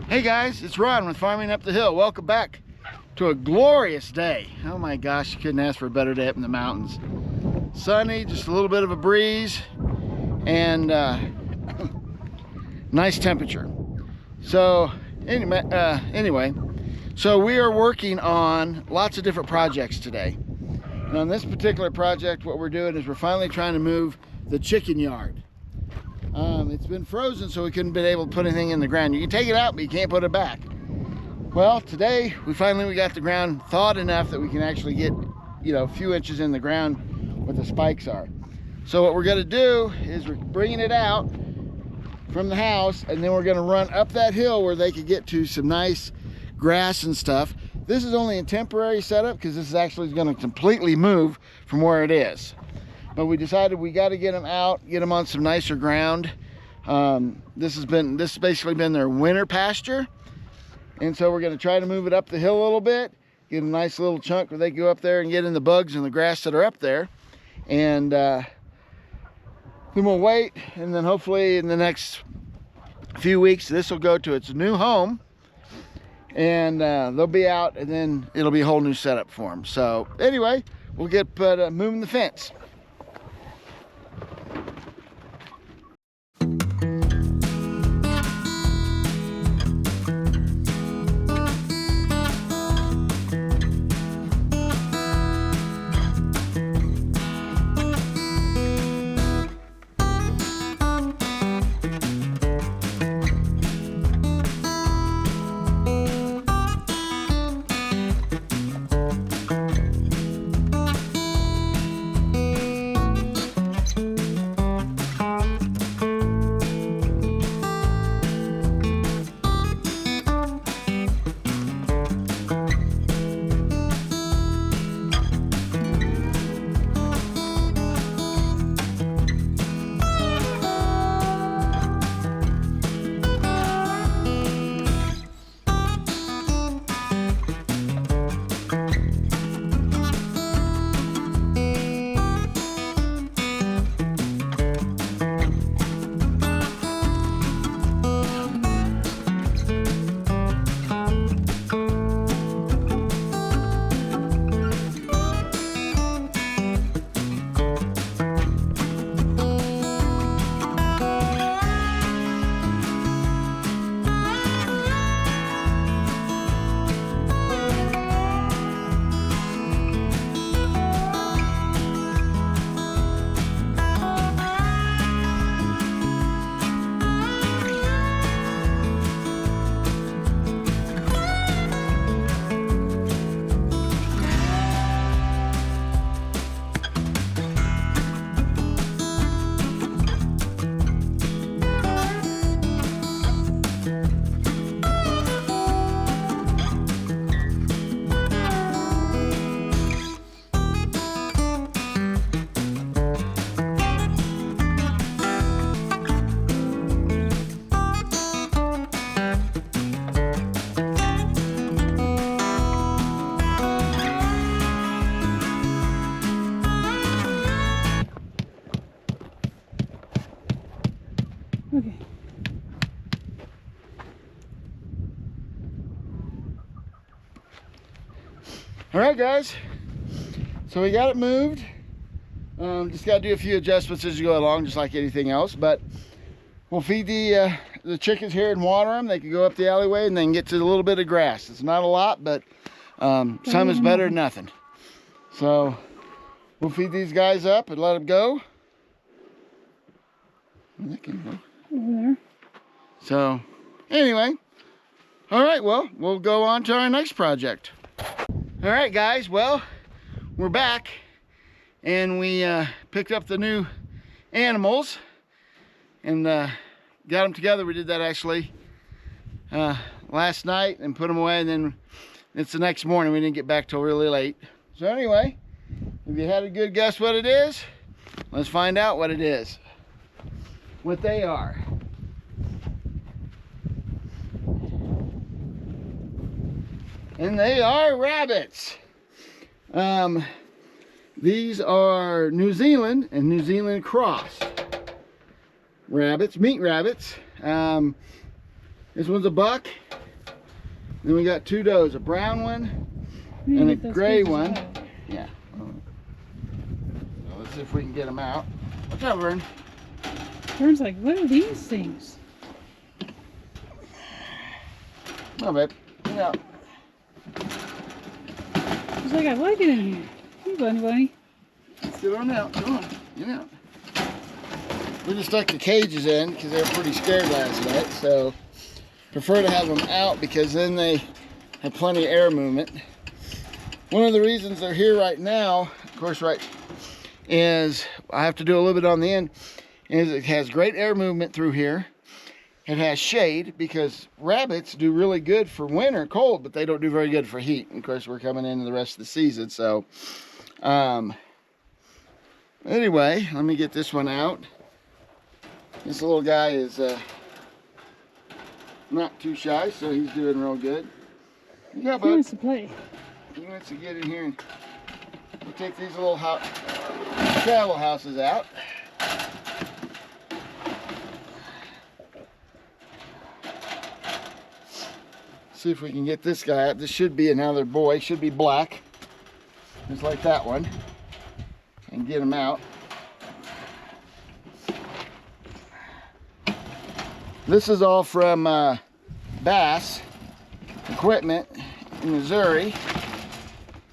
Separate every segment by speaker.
Speaker 1: Hey guys, it's Ron with Farming Up the Hill. Welcome back to a glorious day. Oh my gosh, you couldn't ask for a better day up in the mountains. Sunny, just a little bit of a breeze, and nice temperature. So anyway, so we are working on lots of different projects today. And on this particular project, what we're doing is we're finally trying to move the chicken yard. It's been frozen, so we couldn't been able to put anything in the ground. You can take it out, but you can't put it back. Well, today we finally got the ground thawed enough that we can actually get, you know, a few inches in the ground where the spikes are. So what we're going to do is we're bringing it out from the house, and then we're going to run up that hill where they could get to some nice grass and stuff. This is only a temporary setup because this is actually going to completely move from where it is. But we decided we got to get them out, get them on some nicer ground. This has basically been their winter pasture, and so we're going to try to move it up the hill a little bit, get a nice little chunk where they go up there and get in the bugs and the grass that are up there, and then we'll wait, and then hopefully in the next few weeks this will go to its new home, and they'll be out, and then it'll be a whole new setup for them. So anyway, we'll get moving the fence.
Speaker 2: Okay.
Speaker 1: All right, guys. So we got it moved. Just got to do a few adjustments as you go along, just like anything else. But we'll feed the chickens here and water them. They can go up the alleyway and then get to a little bit of grass. It's not a lot, but some is better than nothing. So we'll feed these guys up and let them go. They can go
Speaker 2: Over there.
Speaker 1: So anyway, all right, well, we'll go on to our next project. All right, guys, well, we're back, and we picked up the new animals and got them together. We did that actually last night and put them away, and then it's the next morning. We didn't get back till really late. So anyway, if you had a good guess what it is, let's find out what it is, what they are. And they are rabbits. These are New Zealand and New Zealand crossed rabbits, meat rabbits. This one's a buck. Then we got 2 does, a brown one and a gray one. Yeah. So let's see if we can get them out. What's up, Vern?
Speaker 2: Vern's like, what are these things?
Speaker 1: Come on, babe. Get out.
Speaker 2: He's like, I like it in here. Come on, bunny.
Speaker 1: Get on out. Come on. Get out. We just stuck the cages in because they were pretty scared last night. So prefer to have them out because then they have plenty of air movement. One of the reasons they're here right now, of course, right, is I have to do a little bit on the end, is it has great air movement through here. It has shade because rabbits do really good for winter cold, but they don't do very good for heat. And of course, we're coming into the rest of the season. So anyway, let me get this one out. This little guy is not too shy, so he's doing real good. You got, bud?
Speaker 2: He wants to play.
Speaker 1: He wants to get in here and we'll take these little travel houses out. See if we can get this guy out. This should be another boy. Should be black, just like that one, and get him out. This is all from Bass Equipment in Missouri.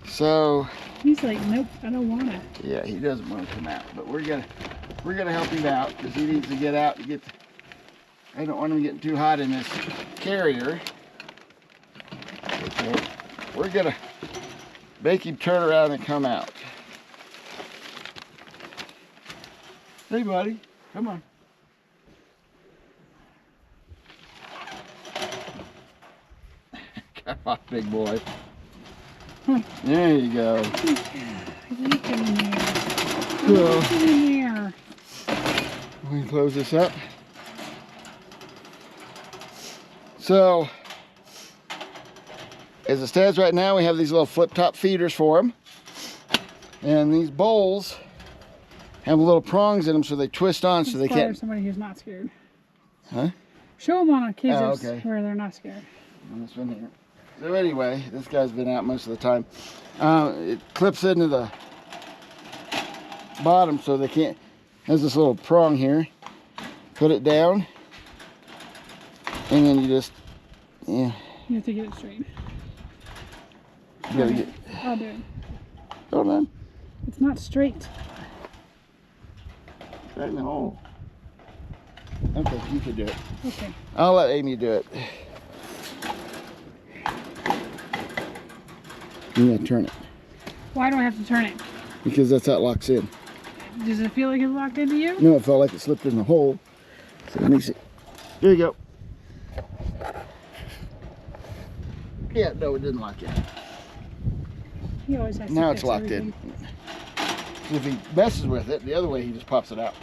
Speaker 1: So
Speaker 2: he's like, nope, I don't want it.
Speaker 1: Yeah, he doesn't want to come out, but we're gonna help him out because he needs to get out to get. I don't want him getting too hot in this carrier. Okay. We're gonna make him turn around and come out. Hey, buddy, come on. Come on, big boy.
Speaker 2: Huh.
Speaker 1: There you go.
Speaker 2: I like it in there.
Speaker 1: Cool.
Speaker 2: I like it in there.
Speaker 1: We can close this up. So, as it stands right now, we have these little flip-top feeders for them. And these bowls have little prongs in them so they twist on so they can't...
Speaker 2: somebody who's not scared.
Speaker 1: Huh?
Speaker 2: Show them on a kids
Speaker 1: okay.
Speaker 2: where they're not scared.
Speaker 1: On this one here. So anyway, this guy's been out most of the time. It clips into the bottom so they can't... Has this little prong here. Put it down. And then you just... Yeah.
Speaker 2: You have to get it straight.
Speaker 1: You gotta get...
Speaker 2: I'll do it.
Speaker 1: Hold on.
Speaker 2: It's not straight.
Speaker 1: Right in the hole. Okay, you can do it.
Speaker 2: Okay.
Speaker 1: I'll let Amy do it. You gotta turn it.
Speaker 2: Why do I have to turn it?
Speaker 1: Because that's how it locks in.
Speaker 2: Does it feel like it's locked into you?
Speaker 1: No, it felt like it slipped in the hole. So let me see. There you go. Yeah, no, it didn't lock in.
Speaker 2: He always has to
Speaker 1: Now
Speaker 2: fix
Speaker 1: it's locked
Speaker 2: everything.
Speaker 1: in. If he messes with it, the other way he just pops it out.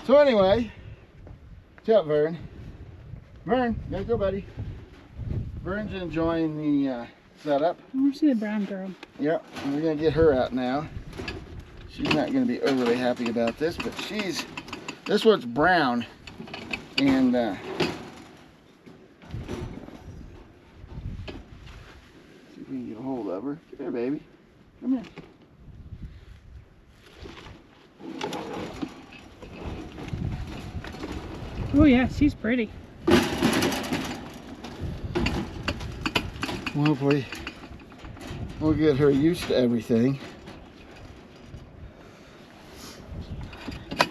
Speaker 1: So anyway, what's up, Vern? Vern, gotta go, buddy. Vern's enjoying the setup.
Speaker 2: I want to see the brown girl.
Speaker 1: Yep, and we're gonna get her out now. She's not gonna be overly happy about this, but this one's brown, and see if we can get a hold of her. Come here, baby. Come here.
Speaker 2: Oh yeah, she's pretty.
Speaker 1: Well, hopefully we'll get her used to everything.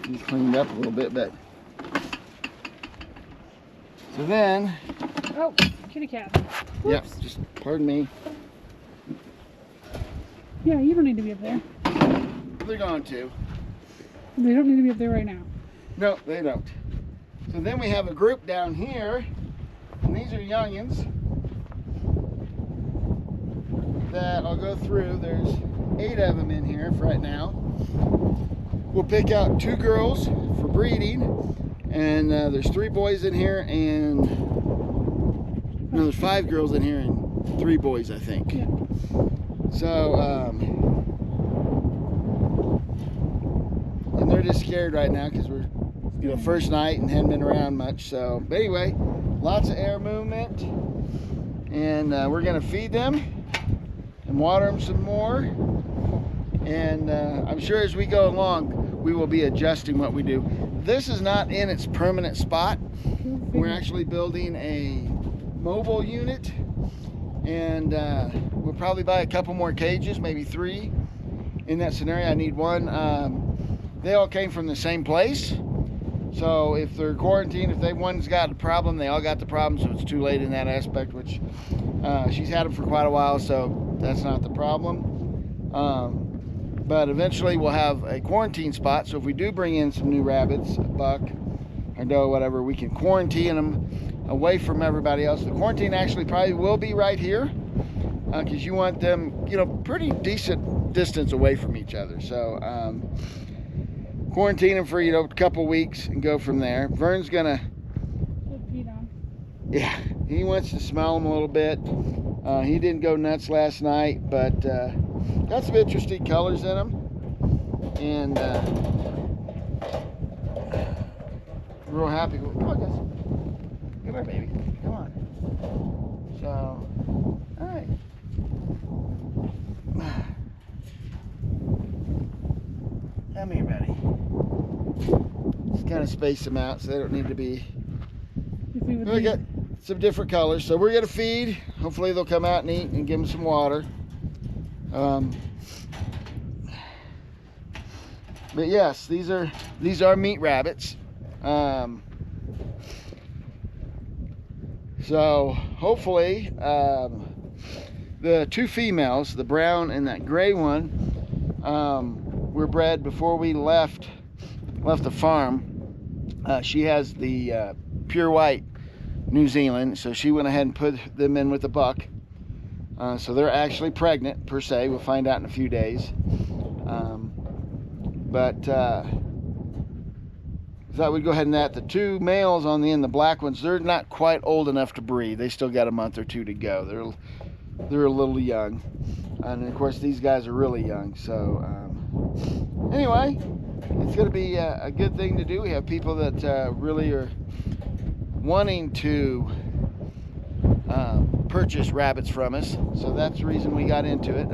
Speaker 1: She's cleaned up a little bit, but so then.
Speaker 2: Oh, kitty cat.
Speaker 1: Yep,
Speaker 2: Whoops.
Speaker 1: just pardon me.
Speaker 2: Yeah, you don't need to be up there.
Speaker 1: They're going to.
Speaker 2: They don't need to be up there right now.
Speaker 1: No, they don't. So then we have a group down here, and these are youngins that I'll go through. There's 8 of them in here for right now. We'll pick out 2 girls for breeding, and there's 3 boys in here, and no, there's 5 girls in here and 3 boys, I think.
Speaker 2: Yeah.
Speaker 1: So, and they're just scared right now because we're you know, first night and hadn't been around much. So, but anyway, lots of air movement, and we're gonna feed them and water them some more. And I'm sure as we go along, we will be adjusting what we do. This is not in its permanent spot. We're actually building a mobile unit, and we'll probably buy a couple more cages, maybe 3. In that scenario, I need 1. They all came from the same place. So if they're quarantined, if one's got a problem, they all got the problem, so it's too late in that aspect, which she's had them for quite a while, so that's not the problem. But eventually we'll have a quarantine spot, so if we do bring in some new rabbits, a buck, or doe, whatever, we can quarantine them away from everybody else. The quarantine actually probably will be right here, because you want them, you know, pretty decent distance away from each other. So quarantine them for, you know, a couple weeks and go from there. Vern's gonna, yeah, he wants to smell them a little bit. He didn't go nuts last night, but got some interesting colors in them, and real happy with. Come on, guys. Come here, baby. Come on. So, all right. Come here, buddy. Just kind of space them out so they don't need to be. We got some different colors, so we're gonna feed. Hopefully they'll come out and eat, and give them some water. But yes, these are meat rabbits. So hopefully the 2 females, the brown and that gray one, were bred before we left the farm. She has the pure white New Zealand, so she went ahead and put them in with the buck. So they're actually pregnant per se. We'll find out in a few days. Thought we'd go ahead and that. The 2 males on the end, the black ones, they're not quite old enough to breed. They still got a month or 2 to go. They're a little young, and of course these guys are really young. So anyway, it's going to be a good thing to do. We have people that really are wanting to purchase rabbits from us, so that's the reason we got into it.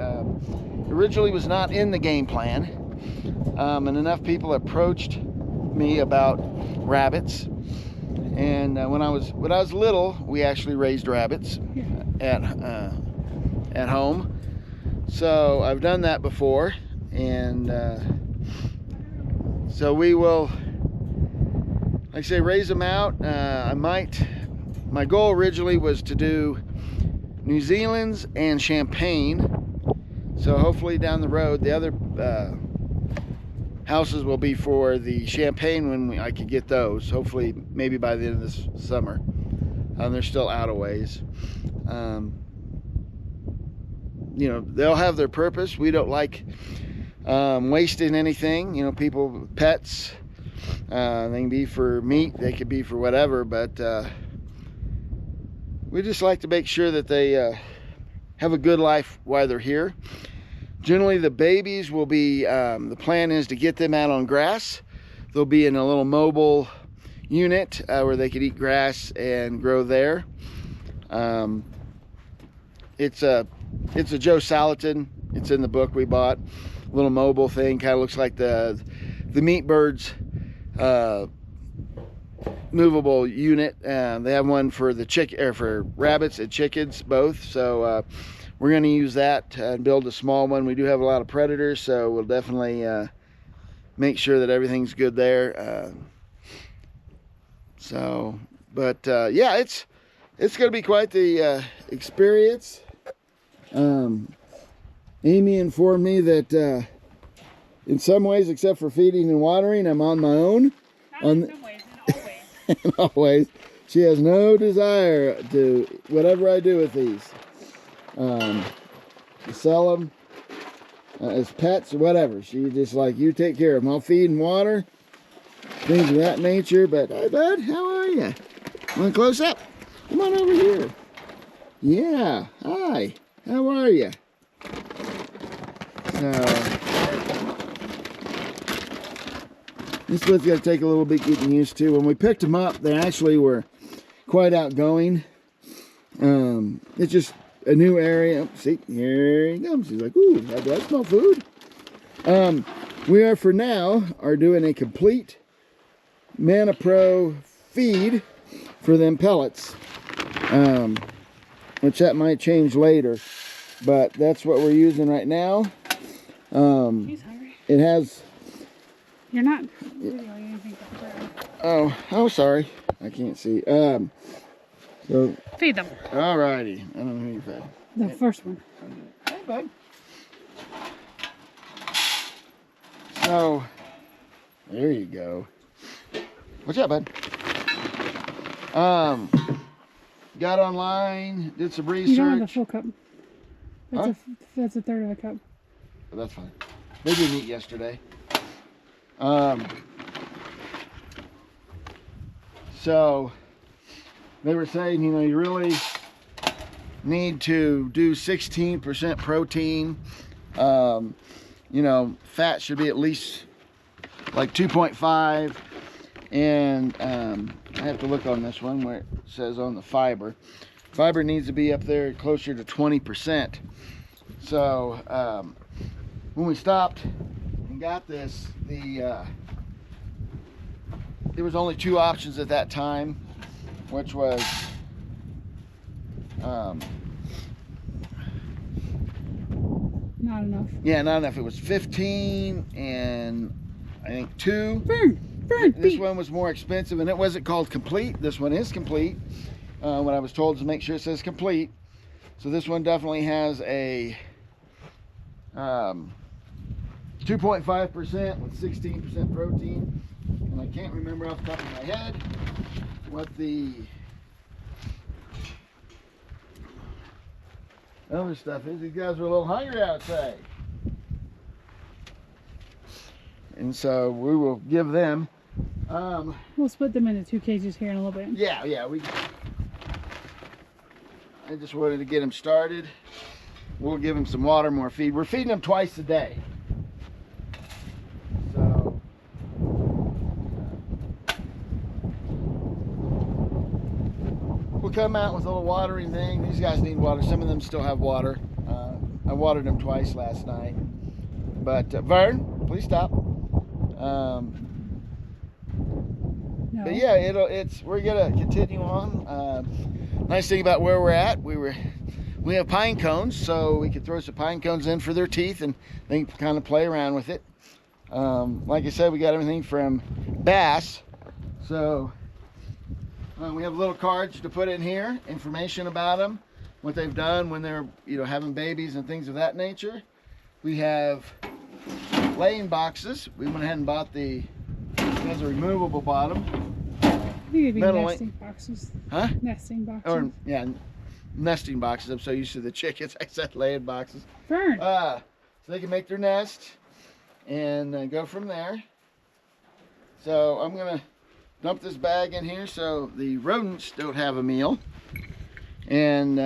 Speaker 1: Originally was not in the game plan, and enough people approached me about rabbits, and when I was little, we actually raised rabbits at home. So I've done that before, and so we will, like I say, raise them out. My goal originally was to do New Zealand's and Champagne, so hopefully down the road the other houses will be for the Champagne when I could get those, hopefully maybe by the end of this summer. They're still out a ways. You know, they'll have their purpose. We don't like wasting anything. You know, people, pets, they can be for meat, they could be for whatever, but we just like to make sure that they have a good life while they're here. Generally the babies will be, the plan is to get them out on grass. They'll be in a little mobile unit where they could eat grass and grow there. It's a Joe Salatin. It's in the book we bought. Little mobile thing, kind of looks like the Meat Birds movable unit. They have one for the for rabbits and chickens both. So we're going to use that and build a small one. We do have a lot of predators, so we'll definitely make sure that everything's good there. Yeah, it's going to be quite the experience. Amy informed me that in some ways, except for feeding and watering, I'm on my own.
Speaker 2: Not in some ways, in all ways.
Speaker 1: In all ways. She has no desire to, whatever I do with these, to sell them as pets or whatever. She just like, you take care of them. I'll feed and water, things of that nature. But hey, bud, how are you? Want close up? Come on over here. Yeah, hi. How are you? So, This one's got to take a little bit getting used to. When we picked them up, they actually were quite outgoing. It's just a new area. Oh, see, here he comes. He's like, ooh, do I smell food? We are, for now, doing a complete Mana Pro feed for them pellets. Which that might change later. But that's what we're using right now.
Speaker 2: He's hungry.
Speaker 1: It has...
Speaker 2: You're not videoing anything.
Speaker 1: Oh, sorry. I can't see. So
Speaker 2: Feed them.
Speaker 1: alrighty. I don't know who you fed.
Speaker 2: The first one.
Speaker 1: Hey, bud. So, there you go. What's up, bud? Got online, did some research.
Speaker 2: You don't have a full cup. That's a third of a cup.
Speaker 1: But that's fine. They didn't eat yesterday. So they were saying, you know, you really need to do 16% protein. You know, fat should be at least like 2.5. And I have to look on this one where it says on the fiber. Fiber needs to be up there closer to 20%. So when we stopped and got this, there was only two options at that time, which was
Speaker 2: Not enough.
Speaker 1: yeah, not enough. It was 15 and I think 2.
Speaker 2: Burn,
Speaker 1: This one was more expensive, and it wasn't called complete. This one is complete. What I was told is to make sure it says complete. So this one definitely has a 2.5% with 16% protein. And I can't remember off the top of my head what the other stuff is. These guys are a little hungry outside. And so we will give them.
Speaker 2: We'll split them into 2 cages here in a little bit.
Speaker 1: Yeah. I just wanted to get them started. We'll give them some water, more feed. We're feeding them twice a day. So we'll come out with a little watering thing. These guys need water. Some of them still have water. I watered them twice last night. But Vern, please stop.
Speaker 2: No.
Speaker 1: But yeah, we're gonna continue on. Nice thing about where we're at, we have pine cones, so we could throw some pine cones in for their teeth and they can kind of play around with it. Like I said, we got everything from bass, so we have little cards to put in here, information about them, what they've done when they're having babies and things of that nature. We have laying boxes. We went ahead and bought it has a removable bottom.
Speaker 2: I think it'd be nesting boxes.
Speaker 1: Huh?
Speaker 2: Nesting boxes.
Speaker 1: Or yeah, nesting boxes. I'm so used to the chickens. I said laying boxes.
Speaker 2: Burn.
Speaker 1: So they can make their nest and go from there. So I'm gonna dump this bag in here so the rodents don't have a meal. And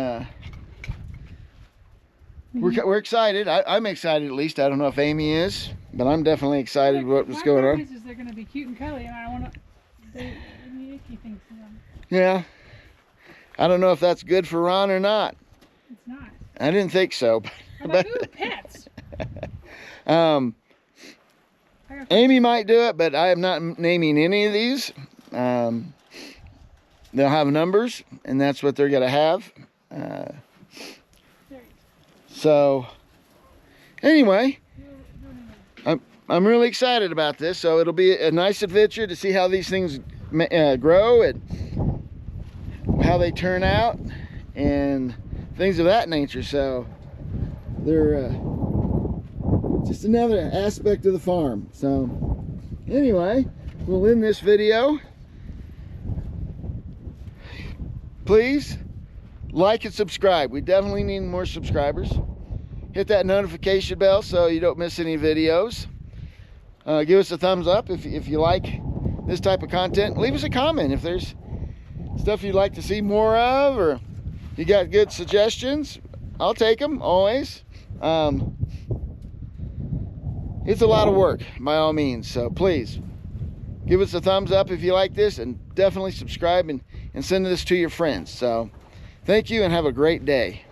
Speaker 1: we're excited. I'm excited, at least. I don't know if Amy is, but I'm definitely excited what was going on.
Speaker 2: Is they're gonna be cute and cuddly, and I want to. They icky things to them.
Speaker 1: Yeah. I don't know if that's good for Ron or not.
Speaker 2: It's not.
Speaker 1: I didn't think so.
Speaker 2: I'm like, ooh, pets.
Speaker 1: Amy might do it, but I am not naming any of these. They'll have numbers, and that's what they're going to have. So, anyway, I'm really excited about this. So it'll be a nice adventure to see how these things grow and how they turn out and things of that nature. So they're just another aspect of the farm. So anyway, we'll end this video. Please like and subscribe. We definitely need more subscribers. Hit that notification bell so you don't miss any videos. Give us a thumbs up if you like this type of content. Leave us a comment if there's stuff you'd like to see more of, or you got good suggestions. I'll take them always. It's a lot of work by all means, so please give us a thumbs up if you like this, and definitely subscribe and send this to your friends. So thank you and have a great day.